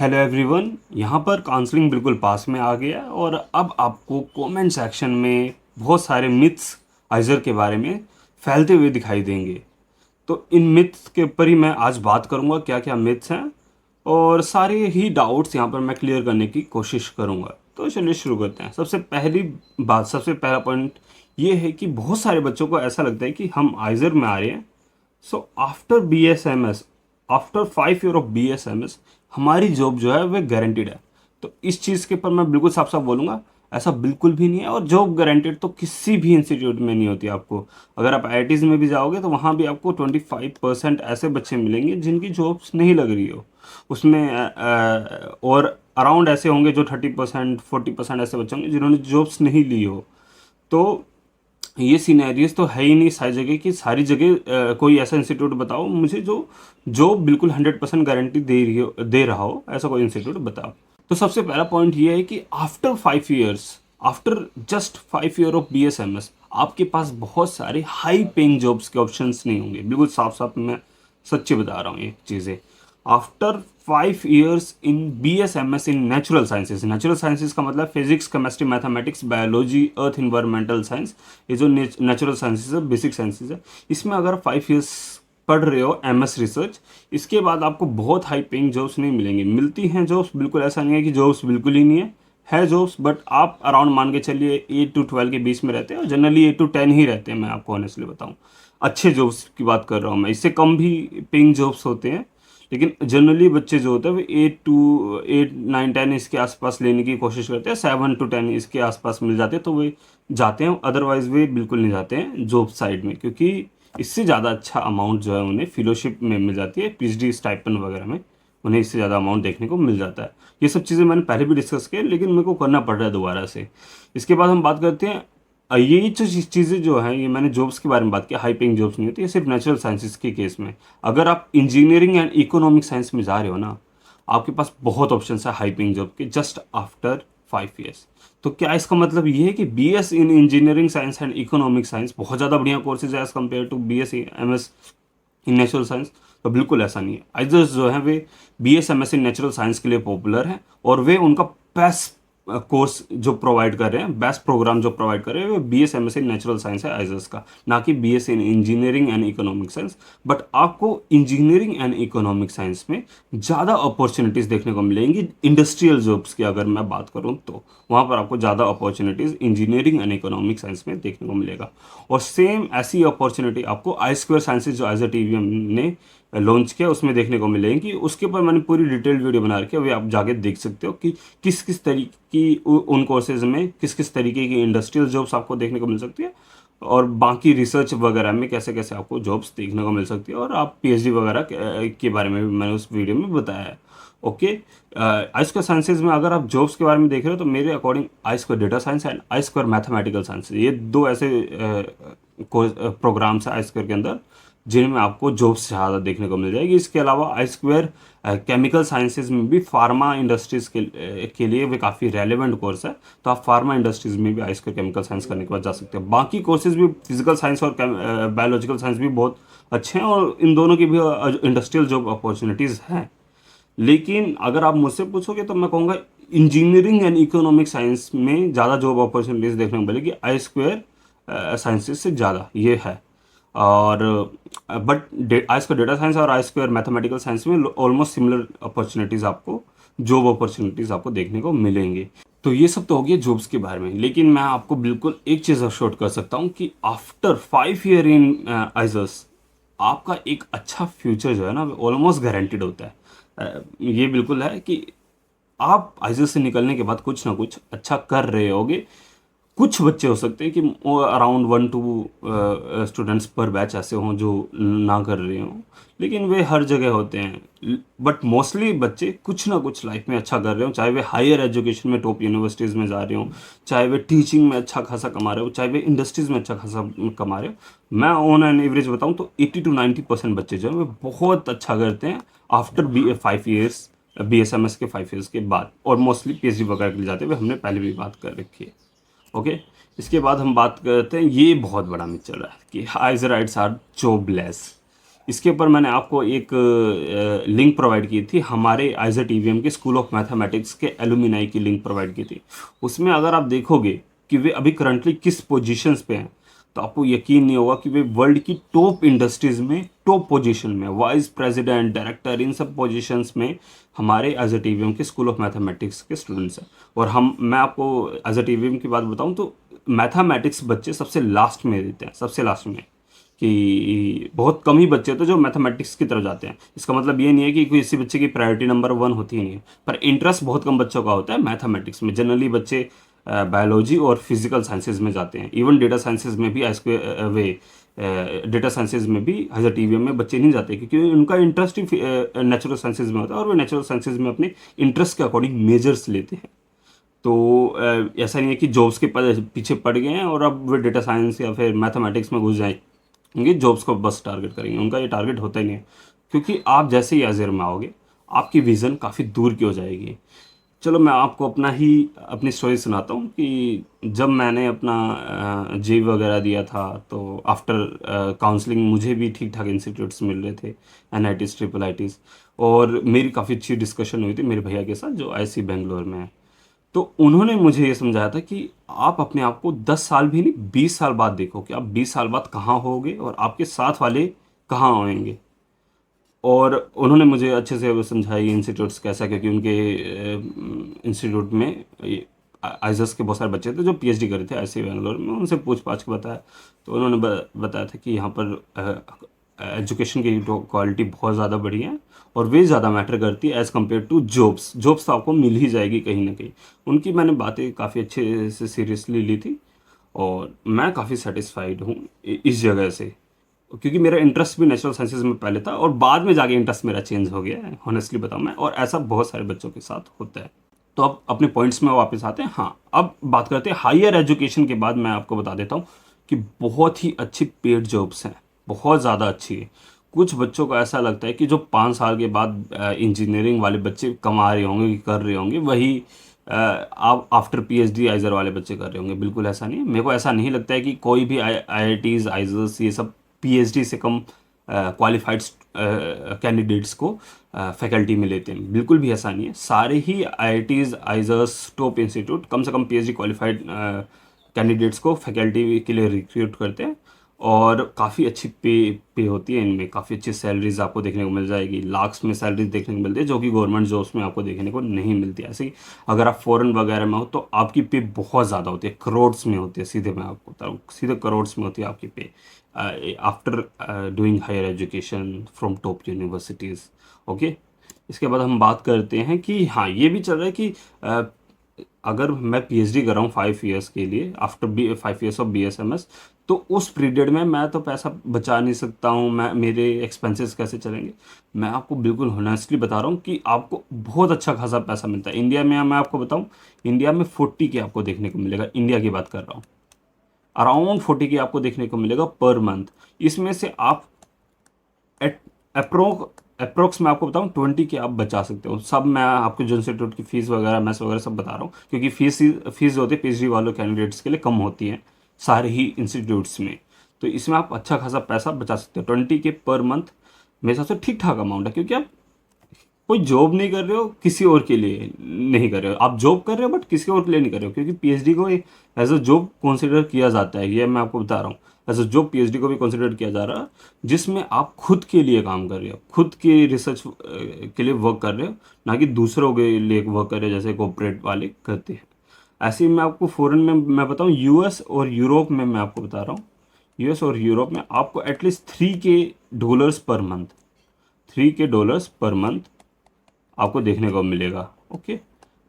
Hello everyone. यहाँ पर counselling बिल्कुल पास में आ गया है और अब आपको कमेंट सेक्शन में बहुत सारे मिथ्स आइज़र के बारे में फैलते हुए दिखाई देंगे। तो इन मिथ्स के ऊपर ही मैं आज बात करूँगा, क्या क्या मिथ्स हैं और सारे ही डाउट्स यहाँ पर मैं क्लियर करने की कोशिश करूँगा। तो चलिए शुरू करते हैं। सबसे पहला पॉइंट ये है कि बहुत सारे बच्चों को ऐसा लगता है कि हम आइज़र में आ रहे हैं, so after B S M S, after 5 year of B S M S हमारी जॉब जो है वह गारंटीड है। तो इस चीज़ के ऊपर मैं बिल्कुल साफ साफ बोलूँगा, ऐसा बिल्कुल भी नहीं है। और जॉब गारंटीड तो किसी भी इंस्टीट्यूट में नहीं होती आपको। अगर आप आईआईटीज़ में भी जाओगे तो वहाँ भी आपको 25% ऐसे बच्चे मिलेंगे जिनकी जॉब्स नहीं लग रही हो उसमें। और अराउंड ऐसे होंगे जो 30% 40% ऐसे बच्चे होंगे जिन्होंने जॉब्स नहीं ली हो। तो ये सीनैरियोज तो है ही नहीं सारी जगह की सारी जगह। कोई ऐसा इंस्टीट्यूट बताओ मुझे जो बिल्कुल 100% गारंटी दे रहा हो, ऐसा कोई इंस्टीट्यूट बताओ। तो सबसे पहला पॉइंट ये है कि after 5 years, after just 5 year of B S M S आपके पास बहुत सारे हाई पेइंग जॉब्स के ऑप्शंस नहीं होंगे। बिल्कुल साफ साफ मैं सच्ची बता रहा हूँ ये चीज़ें। After 5 years in B S M S in natural sciences, natural sciences का मतलब physics, chemistry, mathematics, biology, earth environmental science, ये जो नेचुरल साइंसेज है, बेसिक साइंसेज है, इसमें अगर 5 ईयर्स पढ़ रहे हो एम एस रिसर्च, इसके बाद आपको बहुत हाई पेइंग जॉब्स नहीं मिलेंगी। मिलती हैं जॉब्स, बिल्कुल ऐसा नहीं है कि जॉब्स बिल्कुल ही नहीं है जॉब्स, बट आप अराउंड मान के चलिए 8 to 12 के बीच में रहते हैं और जनरली 8 to 10 ही रहते हैं। मैं आपको ऑनेस्टली बताऊं, अच्छे जॉब्स की बात कर रहा हूँ मैं, इससे कम भी पेइंग जॉब्स होते हैं, लेकिन जनरली बच्चे जो होते हैं वो 8 9 10 इसके आसपास लेने की कोशिश करते हैं। 7 to 10 इसके आसपास मिल जाते हैं तो वे जाते हैं, अदरवाइज वे बिल्कुल नहीं जाते हैं जॉब साइड में, क्योंकि इससे ज़्यादा अच्छा अमाउंट जो है उन्हें फेलोशिप में मिल जाती है, पीएचडी स्टाइपेंड वगैरह में उन्हें इससे ज़्यादा अमाउंट देखने को मिल जाता है। ये सब चीज़ें मैंने पहले भी डिस्कस किया, लेकिन मेरे को करना पड़ रहा है दोबारा से। इसके बाद हम बात करते हैं, ये जो चीज़ें जो हैं, ये मैंने जॉब्स के बारे में बात किया, हाई पेइंग जॉब्स नहीं होती, ये सिर्फ नेचुरल साइंसेज के केस में। अगर आप इंजीनियरिंग एंड इकोनॉमिक साइंस में जा रहे हो ना, आपके पास बहुत ऑप्शन है हाई पेइंग जॉब के जस्ट आफ्टर 5 ईयर्स। तो क्या इसका मतलब ये है कि B S in engineering science and economic science बहुत ज़्यादा बढ़िया कोर्सेज है as compare to B S M S in natural science? तो बिल्कुल ऐसा नहीं है। आइजर्स जो हैं वे B S M S in natural science के लिए पॉपुलर हैं और वे उनका बेस्ट कोर्स जो प्रोवाइड कर रहे हैं, बेस्ट प्रोग्राम जो प्रोवाइड कर रहे हैं, वो B S M S in natural science है आइजर्स का, ना कि B S in engineering and economic science. But आपको इंजीनियरिंग एंड इकोनॉमिक साइंस में ज़्यादा अपॉर्चुनिटीज़ देखने को मिलेंगी। इंडस्ट्रियल जॉब्स की अगर मैं बात करूँ तो वहाँ पर आपको ज़्यादा opportunities engineering and economic science में देखने को मिलेगा। और सेम ऐसी अपॉर्चुनिटी आपको आई स्क्वायर साइंसेज जो as a T V M ने लॉन्च किया उसमें देखने को मिलेंगी। उसके ऊपर मैंने पूरी डिटेल्ड वीडियो बना रखी है, वे आप जाके देख सकते हो कि किस किस तरीके की उन कोर्सेज में किस किस तरीके की इंडस्ट्रियल जॉब्स आपको देखने को मिल सकती है और बाकी रिसर्च वगैरह में कैसे कैसे आपको जॉब्स देखने को मिल सकती है। और आप पीएचडी वगैरह के बारे में भी मैंने उस वीडियो में बताया है। ओके, आई स्क्वायर साइंसेज में अगर आप जॉब्स के बारे में देख रहे हो तो मेरे according I square data science and I square mathematical science, ये दो ऐसे प्रोग्राम्स हैं आई स्क्वायर के अंदर जिनमें आपको जॉब्स ज़्यादा देखने को मिल जाएगी। इसके अलावा आई स्क्वायर केमिकल साइंसेज में भी फार्मा इंडस्ट्रीज़ के लिए भी काफ़ी रेलेवेंट कोर्स है, तो आप फार्मा इंडस्ट्रीज़ में भी आई स्क्वायर केमिकल साइंस करने के बाद जा सकते हो। बाकी कोर्सेज भी फिजिकल साइंस और बायोलॉजिकल साइंस भी बहुत अच्छे हैं और इन दोनों की भी इंडस्ट्रियल जॉब अपॉर्चुनिटीज़ हैं। लेकिन अगर आप मुझसे पूछोगे तो मैं कहूँगा इंजीनियरिंग एंड इकोनॉमिक साइंस में ज़्यादा जॉब अपॉर्चुनिटीज़ देखने को मिलेगी आई स्क्वायर साइंसेज से ज़्यादा, ये है। और but I square data science और आई स्क्वायर मैथमेटिकल साइंस में ऑलमोस्ट सिमिलर अपॉर्चुनिटीज़ आपको, जॉब अपॉर्चुनिटीज़ आपको देखने को मिलेंगी। तो ये सब तो हो गया जॉब्स के बारे में, लेकिन मैं आपको बिल्कुल एक चीज़ अश्योर कर सकता हूँ कि आफ्टर 5 ईयर इन आइजर्स आपका एक अच्छा फ्यूचर जो है ना ऑलमोस्ट गारंटीड होता है। ये बिल्कुल है कि आप आइजर्स से निकलने के बाद कुछ ना कुछ अच्छा कर रहे होगे। कुछ बच्चे हो सकते हैं कि अराउंड 1 2 स्टूडेंट्स पर बैच ऐसे हों जो ना कर रहे हों, लेकिन वे हर जगह होते हैं। बट मोस्टली बच्चे कुछ ना कुछ लाइफ में अच्छा कर रहे हो, चाहे वे हायर एजुकेशन में टॉप यूनिवर्सिटीज़ में जा रहे हो, चाहे वे टीचिंग में अच्छा खासा कमा रहे हो, चाहे वे इंडस्ट्रीज़ में अच्छा खासा कमा रहे हो। मैं ऑन एन एवरेज बताऊँ तो 80 to 90% बच्चे जो है वे बहुत अच्छा करते हैं आफ्टर BA 5 ईयर्स, BSMS के 5 ईयर्स के बाद, और मोस्टली पीएचडी वगैरह के लिए जाते हुए हमने पहले भी बात कर रखी है। ओके, इसके बाद हम बात करते हैं, ये बहुत बड़ा मिथ चल रहा है कि आइजराइट्स आर जॉबलेस। इसके ऊपर मैंने आपको एक लिंक प्रोवाइड की थी, हमारे आइजर ईवीएम के स्कूल ऑफ मैथमेटिक्स के एलुमिनाई की लिंक प्रोवाइड की थी। उसमें अगर आप देखोगे कि वे अभी करंटली किस पोजीशंस पे हैं, तो आपको यकीन नहीं होगा कि वे वर्ल्ड की टॉप इंडस्ट्रीज में टॉप पोजीशन में, वाइस प्रेसिडेंट, डायरेक्टर, इन सब पोजीशंस में हमारे एज ए टीवीएम के स्कूल ऑफ मैथमेटिक्स के स्टूडेंट्स हैं। और मैं आपको एज ए टीवीएम की बात बताऊं तो मैथमेटिक्स बच्चे सबसे लास्ट में देते हैं, सबसे लास्ट में, कि बहुत कम ही बच्चे होते हैं जो मैथमेटिक्स की तरफ जाते हैं। इसका मतलब ये नहीं है कि किसी बच्चे की प्रायोरिटी नंबर 1 होती ही नहीं है, पर इंटरेस्ट बहुत कम बच्चों का होता है मैथमेटिक्स में। जनरली बच्चे बायोलॉजी और फिजिकल साइंसेज में जाते हैं। इवन डेटा साइंसेज में भी डेटा साइंसेज में भी एज टीवीएम में बच्चे नहीं जाते, क्योंकि उनका इंटरेस्ट ही नेचुरल साइंसेज में होता है, और वे नेचुरल साइंसेज में अपने इंटरेस्ट के अकॉर्डिंग मेजर्स लेते हैं। तो ऐसा नहीं है कि जॉब्स के पीछे पड़ गए हैं और अब वे डेटा साइंस या फिर मैथमेटिक्स में घुस जाएंगे, जॉब्स को बस टारगेट करेंगे। उनका ये टारगेट होता ही नहीं है, क्योंकि आप जैसे ही एजेर में आओगे आपकी विज़न काफ़ी दूर की हो जाएगी। चलो मैं आपको अपनी स्टोरी सुनाता हूँ कि जब मैंने अपना जे वगैरह दिया था, तो आफ्टर काउंसलिंग मुझे भी ठीक ठाक इंस्टीट्यूट्स मिल रहे थे, NITs, IIITs, और मेरी काफ़ी अच्छी डिस्कशन हुई थी मेरे भैया के साथ जो IC बेंगलोर में है। तो उन्होंने मुझे ये समझाया था कि आप अपने आप को 10 साल भी नहीं, 20 साल बाद देखो कि आप 20 साल बाद कहाँ होगे और आपके साथ वाले कहाँ होंगे। और उन्होंने मुझे अच्छे से वो समझाई इंस्टीट्यूट्स कैसा, क्योंकि उनके इंस्टीट्यूट में आइजस के बहुत सारे बच्चे थे जो PhD कर रहे थे ऐसे बेंगलोर में। उनसे पूछ पाछ के बताया, तो उन्होंने बताया था कि यहाँ पर एजुकेशन की क्वालिटी बहुत ज़्यादा बढ़िया है और वे ज़्यादा मैटर करती है as compare to jobs. Jobs तो आपको मिल ही जाएगी कहीं ना कहीं। उनकी मैंने बातें काफ़ी अच्छे से सीरियसली ली थी, और मैं काफ़ी सेटिस्फाइड हूँ इस जगह से, क्योंकि मेरा इंटरेस्ट भी नेचुरल साइंसेज में पहले था और बाद में जाके इंटरेस्ट मेरा चेंज हो गया है, ऑनेस्टली बताऊँ मैं। और ऐसा बहुत सारे बच्चों के साथ होता है। तो अब अपने पॉइंट्स में वापस आते हैं। हाँ, अब बात करते हैं हायर एजुकेशन के बाद। मैं आपको बता देता हूँ कि बहुत ही अच्छी पेड जॉब्स हैं, बहुत ज़्यादा अच्छी है। कुछ बच्चों को ऐसा लगता है कि जो 5 साल के बाद इंजीनियरिंग वाले बच्चे कमा रहे होंगे, कर रहे होंगे, वही आप आफ्टर PhD आइजर वाले बच्चे कर रहे होंगे। बिल्कुल ऐसा नहीं है। मेरे को ऐसा नहीं लगता है कि कोई भी IITs, आइजर्स, ये सब PhD से कम क्वालिफाइड कैंडिडेट्स को फैकल्टी में लेते हैं। बिल्कुल भी ऐसा नहीं है। सारे ही IITs, आइजर्स, टॉप इंस्टीट्यूट कम से कम PhD क्वालिफाइड कैंडिडेट्स को फैकल्टी के लिए रिक्रूट करते हैं, और काफ़ी अच्छी पे होती है इनमें। काफ़ी अच्छी सैलरीज आपको देखने को मिल जाएगी, लाख्स में सैलरीज देखने को मिलती है, जो कि गवर्नमेंट जॉब्स में आपको देखने को नहीं मिलती। ऐसे ही अगर आप फॉरेन वगैरह में हो तो आपकी पे बहुत ज़्यादा होती है, करोड्स में होती है। सीधे मैं आपको बता रहा हूँ, सीधे करोड्स में होती है आपकी pay after doing higher education from top universities. Okay, इसके बाद हम बात करते हैं कि हाँ, ये भी चल रहा है कि अगर मैं PhD कर रहा हूँ 5 ईयर्स के लिए, आफ्टर 5 ईयर्स ऑफ BSMS, तो उस पीरियड में मैं तो पैसा बचा नहीं सकता हूँ। मेरे एक्सपेंसेस कैसे चलेंगे? मैं आपको बिल्कुल होनेस्टली बता रहा हूँ कि आपको बहुत अच्छा खासा पैसा मिलता है इंडिया में। मैं आपको बताऊँ, इंडिया में 40 के आपको देखने को मिलेगा। इंडिया की बात कर रहा हूँ, अराउंड 40 के आपको देखने को मिलेगा पर मंथ। इसमें से आप अप्रोक्स मैं आपको बताऊं 20 के आप बचा सकते हो। सब मैं आपको जो इंस्टीट्यूट की फीस वगैरह, मैथ्स वगैरह सब बता रहा हूँ, क्योंकि फीस होती है PhD वालों कैंडिडेट्स के लिए कम होती है सारे ही इंस्टीट्यूट्स में। तो इसमें आप अच्छा खासा पैसा बचा सकते हो। 20 के पर मंथ मेरे हिसाब से ठीक ठाक अमाउंट है, क्योंकि आप कोई जॉब नहीं कर रहे हो, किसी और के लिए नहीं कर रहे हो। आप जॉब कर रहे हो बट किसी और के लिए नहीं कर रहे हो, क्योंकि PhD को एज अ जॉब कंसिडर किया जाता है। ये मैं आपको बता रहा हूँ, एज अ जॉब PhD को भी कंसिडर किया जा रहा है, जिसमें आप खुद के लिए काम कर रहे हो, खुद के रिसर्च के लिए वर्क कर रहे हो, ना कि दूसरों के लिए वर्क कर रहे हो जैसे कॉर्पोरेट वाले करते हैं। ऐसे ही मैं आपको फॉरेन में मैं बताऊँ, US और यूरोप में मैं आपको बता रहा हूँ, US और यूरोप में आपको एटलीस्ट $3 पर मंथ, $3 आपको देखने को मिलेगा। ओके,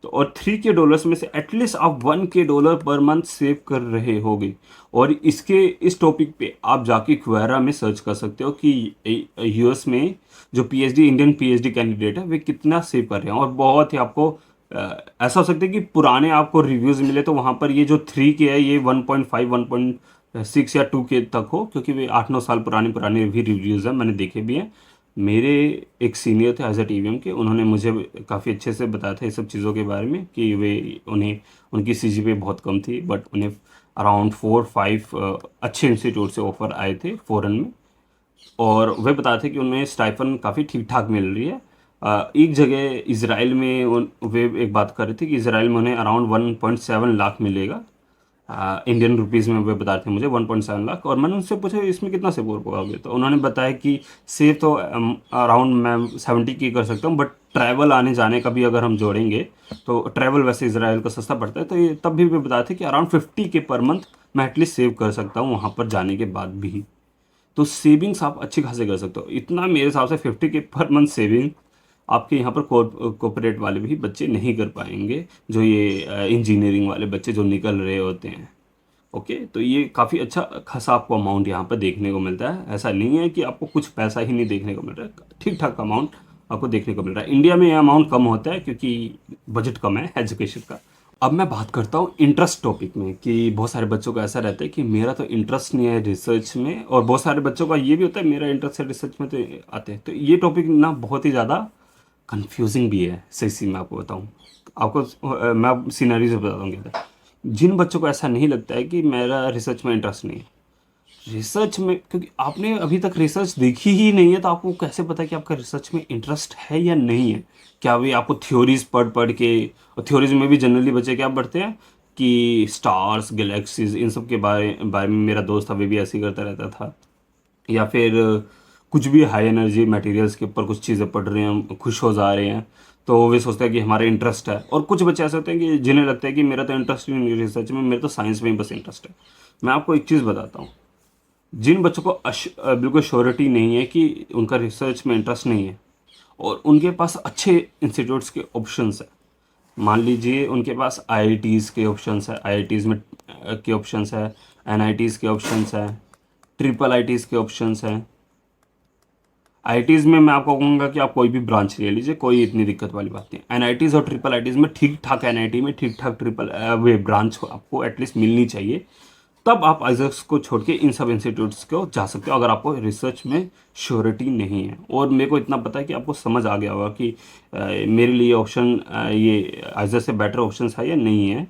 तो और $3 में से एटलीस्ट आप $1 पर मंथ सेव कर रहे होगे। और इस टॉपिक पे आप जाके क्वेरा में सर्च कर सकते हो कि US में जो इंडियन PhD कैंडिडेट है वे कितना सेव कर रहे हैं। और बहुत ही आपको ऐसा हो सकता है कि पुराने आपको रिव्यूज़ मिले, तो वहाँ पर ये जो 3K है ये 1.5, 1.6 या 2K तक हो, क्योंकि वे 8-9 साल पुराने भी रिव्यूज़ हैं, मैंने देखे भी हैं। मेरे एक सीनियर थे एज ए TVM के, उन्होंने मुझे काफ़ी अच्छे से बताया था ये सब चीज़ों के बारे में, कि उनकी CGPA बहुत कम थी, बट उन्हें अराउंड 4-5 अच्छे इंस्टीट्यूट से ऑफ़र आए थे फ़ॉरेन में। और वे बता रहे थे कि उन्हें स्टाइफन काफ़ी ठीक ठाक मिल रही है। एक जगह इसराइल में वे एक बात कर रहे थे कि इसराइल में उन्हें अराउंड 1.7 लाख मिलेगा। इंडियन रुपीज़ में वे बता रहे थे मुझे 1.7 लाख। और मैंने उनसे पूछा इसमें कितना सेव कर पाओगे, तो उन्होंने बताया कि सेव तो अराउंड मैं 70 की कर सकता हूँ, बट ट्रैवल आने जाने का भी अगर हम जोड़ेंगे तो ट्रैवल वैसे इसराइल का सस्ता पड़ता है, तो ये तब भी वे बताए थे कि अराउंड 50 के पर मंथ मैं एटलीस्ट सेव कर सकता हूँ वहाँ पर जाने के बाद भी। तो सेविंग्स आप अच्छी खासी कर सकते हो। इतना मेरे हिसाब से 50 के पर मंथ सेविंग आपके यहाँ पर कॉर्पोरेट वाले भी बच्चे नहीं कर पाएंगे, जो ये इंजीनियरिंग वाले बच्चे जो निकल रहे होते हैं। ओके, तो ये काफ़ी अच्छा खासा आपको अमाउंट यहाँ पर देखने को मिलता है। ऐसा नहीं है कि आपको कुछ पैसा ही नहीं देखने को मिल रहा है, ठीक ठाक अमाउंट आपको देखने को मिल रहा है। इंडिया में ये अमाउंट कम होता है क्योंकि बजट कम है एजुकेशन का। अब मैं बात करता हूँ इंटरेस्ट टॉपिक में, कि बहुत सारे बच्चों का ऐसा रहता है कि मेरा तो इंटरेस्ट नहीं है रिसर्च में, और बहुत सारे बच्चों का ये भी होता है मेरा इंटरेस्ट है रिसर्च में, तो आते हैं। तो ये टॉपिक ना बहुत ही ज़्यादा कंफ्यूजिंग भी है, सही सी मैं आपको बताऊँ। आपको मैं सीनरी से बता दूँगा। जिन बच्चों को ऐसा नहीं लगता है कि मेरा रिसर्च में इंटरेस्ट नहीं है, रिसर्च में, क्योंकि आपने अभी तक रिसर्च देखी ही नहीं है, तो आपको कैसे पता कि आपका रिसर्च में इंटरेस्ट है या नहीं है। क्या भी आपको थ्योरीज पढ़ पढ़ के, और थ्योरीज में भी जनरली बच्चे क्या पढ़ते हैं कि स्टार्स, गैलेक्सीज, इन सब के बारे बारे में, मेरा दोस्त था वे भी ऐसे ही करता रहता था। या फिर कुछ भी हाई एनर्जी मटेरियल्स के ऊपर कुछ चीज़ें पढ़ रहे हैं, हम खुश हो जा रहे हैं, तो वे सोचते हैं कि हमारा इंटरेस्ट है। और कुछ बच्चे ऐसे होते हैं कि जिन्हें लगता है कि मेरा तो इंटरेस्ट ही नहीं रिसर्च में, मेरे तो साइंस में ही बस इंटरेस्ट है। मैं आपको एक चीज़ बताता हूँ, जिन बच्चों को बिल्कुल श्योरिटी नहीं है कि उनका रिसर्च में इंटरेस्ट नहीं है, और उनके पास अच्छे इंस्टीट्यूट्स के ऑप्शंस है, मान लीजिए उनके पास आईआईटीज़ के ऑप्शंस है, आईआईटीज़ में के ऑप्शंस है, एनआईटीज़ के ऑप्शंस है, ट्रिपल आईटीज़ के ऑप्शंस हैं। आईआईटीज़ में मैं आपको कहूँगा कि आप कोई भी ब्रांच ले लीजिए, कोई इतनी दिक्कत वाली बात नहीं। एनआईटीज़ और ट्रिपल आईटीज़ में ठीक ठाक, एनआईटी में ठीक ठाक ट्रिपल वे ब्रांच आपको एटलीस्ट मिलनी चाहिए, तब आप आइजक्स को छोड़ के इन सब इंस्टीट्यूट्स को जा सकते हो, अगर आपको रिसर्च में श्योरिटी नहीं है। और मेरे को इतना पता है कि आपको समझ आ गया होगा कि मेरे लिए ऑप्शन ये आइजक्स से बेटर ऑप्शन है या नहीं है।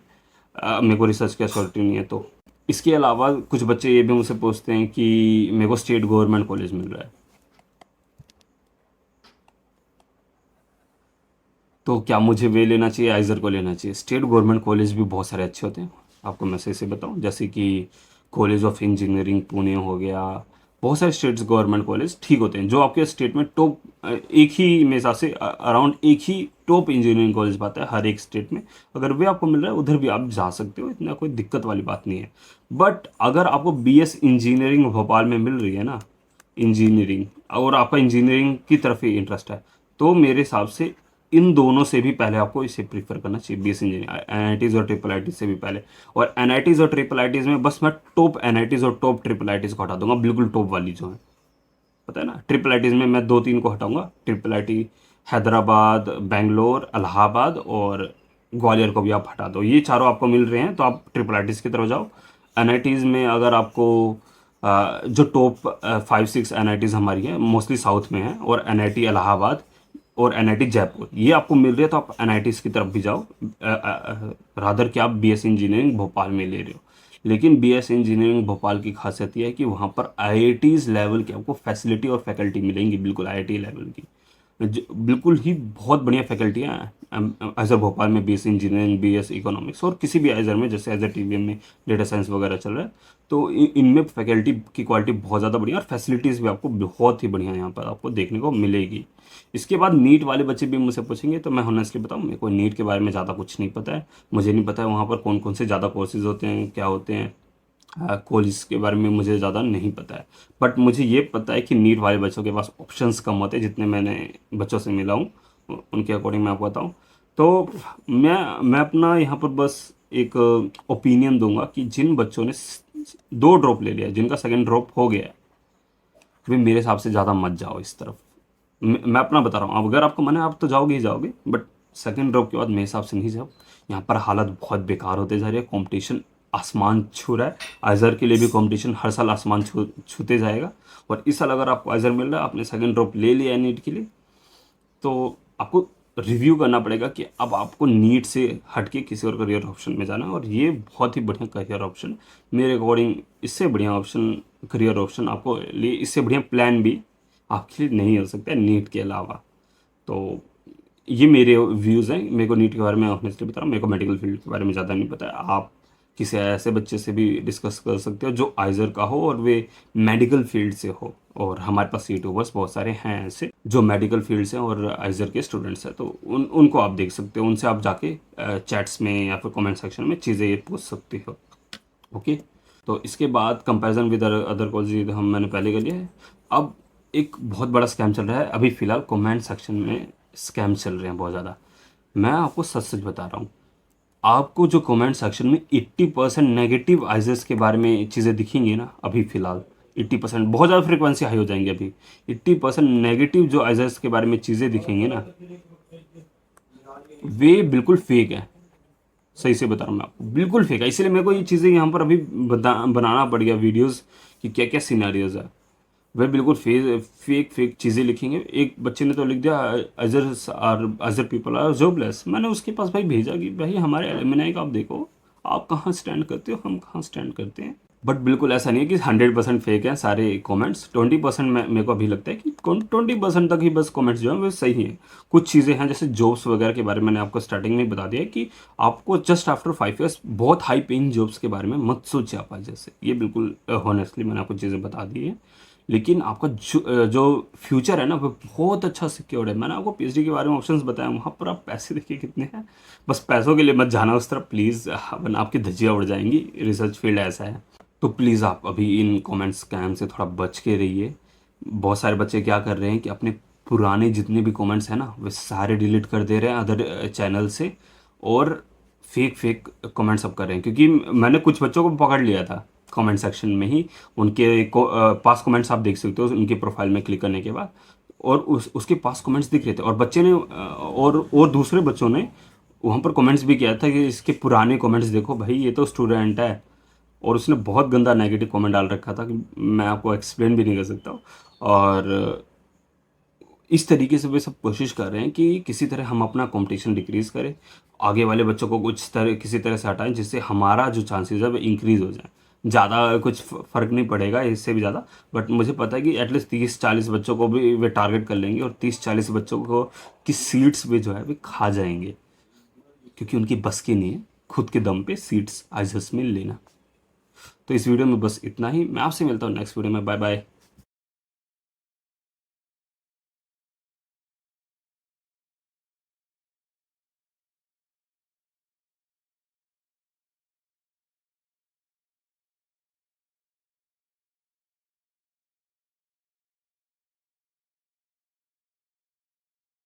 मेरे को रिसर्च की श्योरिटी नहीं है। तो इसके अलावा कुछ बच्चे ये भी मुझसे पूछते हैं कि मेरे को स्टेट गवर्नमेंट कॉलेज मिल रहा है, तो क्या मुझे वे लेना चाहिए, आइजर को लेना चाहिए। स्टेट गवर्नमेंट कॉलेज भी बहुत सारे अच्छे होते हैं, आपको मैं सही से बताऊं, जैसे कि कॉलेज ऑफ इंजीनियरिंग पुणे हो गया। बहुत सारे स्टेट्स गवर्नमेंट कॉलेज ठीक होते हैं, जो आपके स्टेट में टॉप, एक ही मेरे हिसाब से अराउंड एक ही टॉप इंजीनियरिंग कॉलेज पाता है हर एक स्टेट में। अगर वे आपको मिल रहा है उधर भी आप जा सकते हो, इतना कोई दिक्कत वाली बात नहीं है। बट अगर आपको बीएस इंजीनियरिंग भोपाल में मिल रही है ना, इंजीनियरिंग, और आपका इंजीनियरिंग की तरफ ही इंटरेस्ट है, तो मेरे हिसाब से इन दोनों से भी पहले आपको इसे प्रीफर करना चाहिए, बीएस इंजीनियरिंग, एनआईटीज़ और ट्रिपल आईटीज़ से भी पहले। और एनआईटीज़ और ट्रिपल आईटीज़ में बस मैं टॉप एनआईटीज़ और टॉप ट्रिपल आईटीज़ को हटा दूंगा, बिल्कुल टॉप वाली जो है, पता है ना। ट्रिपल आईटीज़ में मैं 2-3 को हटाऊंगा, ट्रिपल आईटी हैदराबाद, बेंगलोर, इलाहाबाद और ग्वालियर को भी आप हटा दो। ये चारों आपको मिल रहे हैं तो आप ट्रिपल आईटीज़ की तरफ जाओ। एनआईटीज़ में अगर आपको जो टॉप 5-6 एनआईटीज़ हमारी है मोस्टली साउथ में है, और एनआईटी इलाहाबाद और एनआईटी जयपुर, ये आपको मिल रही है, तो आप एनआईटीज़ की तरफ भी जाओ, रादर कि आप बीएस इंजीनियरिंग भोपाल में ले रहे हो। लेकिन बीएस इंजीनियरिंग भोपाल की खासियत यह है कि वहाँ पर आईआईटीज़ लेवल की आपको फैसिलिटी और फैकल्टी मिलेंगी, बिल्कुल आईआईटी लेवल की, बिल्कुल ही बहुत बढ़िया फैकल्टियाँ हैं एजर भोपाल में, बीएस इंजीनियरिंग, बीएस इकोनॉमिक्स, और किसी भी एजर में, जैसे एजर टीवीएम में डेटा साइंस वगैरह चल रहा है, तो इनमें फैकल्टी की क्वालिटी बहुत ज़्यादा बढ़िया, और फैसिलिटीज़ भी आपको बहुत ही बढ़िया यहाँ पर आपको देखने को मिलेगी। इसके बाद नीट वाले बच्चे भी मुझसे पूछेंगे, तो मैं ऑनेस्टली बताऊँ, मेरे को नीट के बारे में ज़्यादा कुछ नहीं पता है। मुझे नहीं पता है वहाँ पर कौन कौन से ज़्यादा कोर्सेज होते हैं, क्या होते हैं, कॉलेज के बारे में मुझे ज़्यादा नहीं पता है। बट मुझे ये पता है कि नीट वाले बच्चों के पास ऑप्शंस कम होते हैं, जितने मैंने बच्चों से मिला हूँ उनके अकॉर्डिंग मैं आपको बताऊँ। तो मैं अपना यहाँ पर बस एक ओपिनियन दूंगा कि जिन बच्चों ने 2 ड्रॉप ले लिया, जिनका सेकंड ड्रॉप हो गया है, वे मेरे हिसाब से ज़्यादा मत जाओ इस तरफ। मैं अपना बता रहा हूँ, अब अगर आपको मन है आप तो जाओगे ही जाओगे, बट सेकंड ड्रॉप के बाद मेरे हिसाब से नहीं जाओ। यहाँ पर हालत बहुत बेकार होते जा रही है, कंपटीशन आसमान छू रहा है। आइजर के लिए भी कंपटीशन हर साल आसमान छूते जाएगा, और इस साल अगर आपको आइजर मिल रहा है, आपने सेकंड ड्रॉप ले लिया है नीट के लिए, तो आपको रिव्यू करना पड़ेगा कि अब आपको नीट से हटके किसी और करियर ऑप्शन में जाना है, और ये बहुत ही बढ़िया करियर ऑप्शन मेरे अकॉर्डिंग। इससे बढ़िया ऑप्शन, करियर ऑप्शन आपको लिए, इससे बढ़िया प्लान भी आपके लिए नहीं हो सकता नीट के अलावा। तो ये मेरे व्यूज़ हैं। मेरे को नीट के बारे में ऑनेस्टली बता रहा हूँ, मेरे को मेडिकल फील्ड के बारे में ज़्यादा नहीं पता है। आप किसी ऐसे बच्चे से भी डिस्कस कर सकते हो जो आइज़र का हो और वे मेडिकल फील्ड से हो, और हमारे पास यूट्यूबर्स बहुत सारे हैं ऐसे जो मेडिकल फील्ड से और आइज़र के स्टूडेंट्स हैं, तो उनको आप देख सकते हो, उनसे आप जाके चैट्स में या फिर कमेंट सेक्शन में चीज़ें ये पूछ सकते हो। ओके, तो इसके बाद कंपैरिजन विद अदर कॉलेज मैंने पहले कर लिया है। अब एक बहुत बड़ा स्कैम चल रहा है अभी फ़िलहाल, कमेंट सेक्शन में स्कैम चल रहे हैं बहुत ज़्यादा। मैं आपको सच सच बता रहा हूँ, आपको जो कमेंट सेक्शन में 80% नेगेटिव आइजेस के बारे में चीज़ें दिखेंगी ना अभी फ़िलहाल, 80% बहुत ज़्यादा फ्रिक्वेंसी हाई हो जाएंगी अभी। 80% नेगेटिव जो आइजेस के बारे में चीज़ें दिखेंगी ना, वे बिल्कुल फेक है। सही से बता रहा हूँ मैं आपको, बिल्कुल फेक है। इसीलिए मेरे को ये चीज़ें यहाँ पर अभी बनाना पड़ गया वीडियोस कि क्या क्या सिनेरियोज है। वह बिल्कुल फेक फेक चीज़ें लिखेंगे। एक बच्चे ने तो लिख दिया अजर पीपल आर जॉबलेस। मैंने उसके पास भाई भेजा कि भाई हमारे एलुमनाई का आप देखो, आप कहाँ स्टैंड करते हो, हम कहाँ स्टैंड करते हैं। बट बिल्कुल ऐसा नहीं है कि 100% फेक है सारे कमेंट्स। 20% मेरे को अभी लगता है कि 20% तक ही बस कमेंट्स जो हैं वो सही हैं। कुछ चीज़ें हैं जैसे जॉब्स वगैरह के बारे में मैंने आपको स्टार्टिंग में बता दिया कि आपको जस्ट आफ्टर 5 ईयर्स बहुत हाई पेइंग जॉब्स के बारे में मत सोचिए आप आज जैसे। ये बिल्कुल हॉनेस्टली मैंने आपको चीज़ें बता दी है। लेकिन आपका जो फ्यूचर है ना वो बहुत अच्छा सिक्योर्ड है। मैंने आपको पीएचडी के बारे में ऑप्शंस बताया, वहाँ पर आप पैसे देखिए कितने हैं। बस पैसों के लिए मत जाना उस तरफ प्लीज़, वरना आपकी धज्जियाँ उड़ जाएंगी। रिसर्च फील्ड ऐसा है। तो प्लीज़ आप अभी इन कमेंट स्कैम से थोड़ा बच के रहिए। बहुत सारे बच्चे क्या कर रहे हैं कि अपने पुराने जितने भी कमेंट्स हैं ना वे सारे डिलीट कर दे रहे हैं अदर चैनल से, और फेक फेक कमेंट्स अब कर रहे हैं। क्योंकि मैंने कुछ बच्चों को पकड़ लिया था कमेंट सेक्शन में ही, उनके पास कमेंट्स आप देख सकते हो उनके प्रोफाइल में क्लिक करने के बाद, और उसके पास कमेंट्स दिख रहे थे, और बच्चे ने और दूसरे बच्चों ने वहाँ पर कमेंट्स भी किया था कि इसके पुराने कमेंट्स देखो भाई, ये तो स्टूडेंट है। और उसने बहुत गंदा नेगेटिव कमेंट डाल रखा था कि मैं आपको एक्सप्लेन भी नहीं कर सकता। और इस तरीके से वे सब कोशिश कर रहे हैं कि किसी तरह हम अपना कंपटीशन डिक्रीज़ करें, आगे वाले बच्चों को कुछ तरह किसी तरह से हटाएं जिससे हमारा जो चांसेस है वो इंक्रीज़ हो जाए। ज़्यादा कुछ फ़र्क नहीं पड़ेगा इससे भी ज़्यादा, बट मुझे पता है कि एटलीस्ट 30-40 बच्चों को भी वे टारगेट कर लेंगे, और 30-40 बच्चों को की सीट्स भी जो है वे खा जाएंगे, क्योंकि उनकी बस की नहीं है खुद के दम पे सीट्स आइजस में लेना। तो इस वीडियो में बस इतना ही। मैं आपसे मिलता हूँ नेक्स्ट वीडियो में। Bye bye.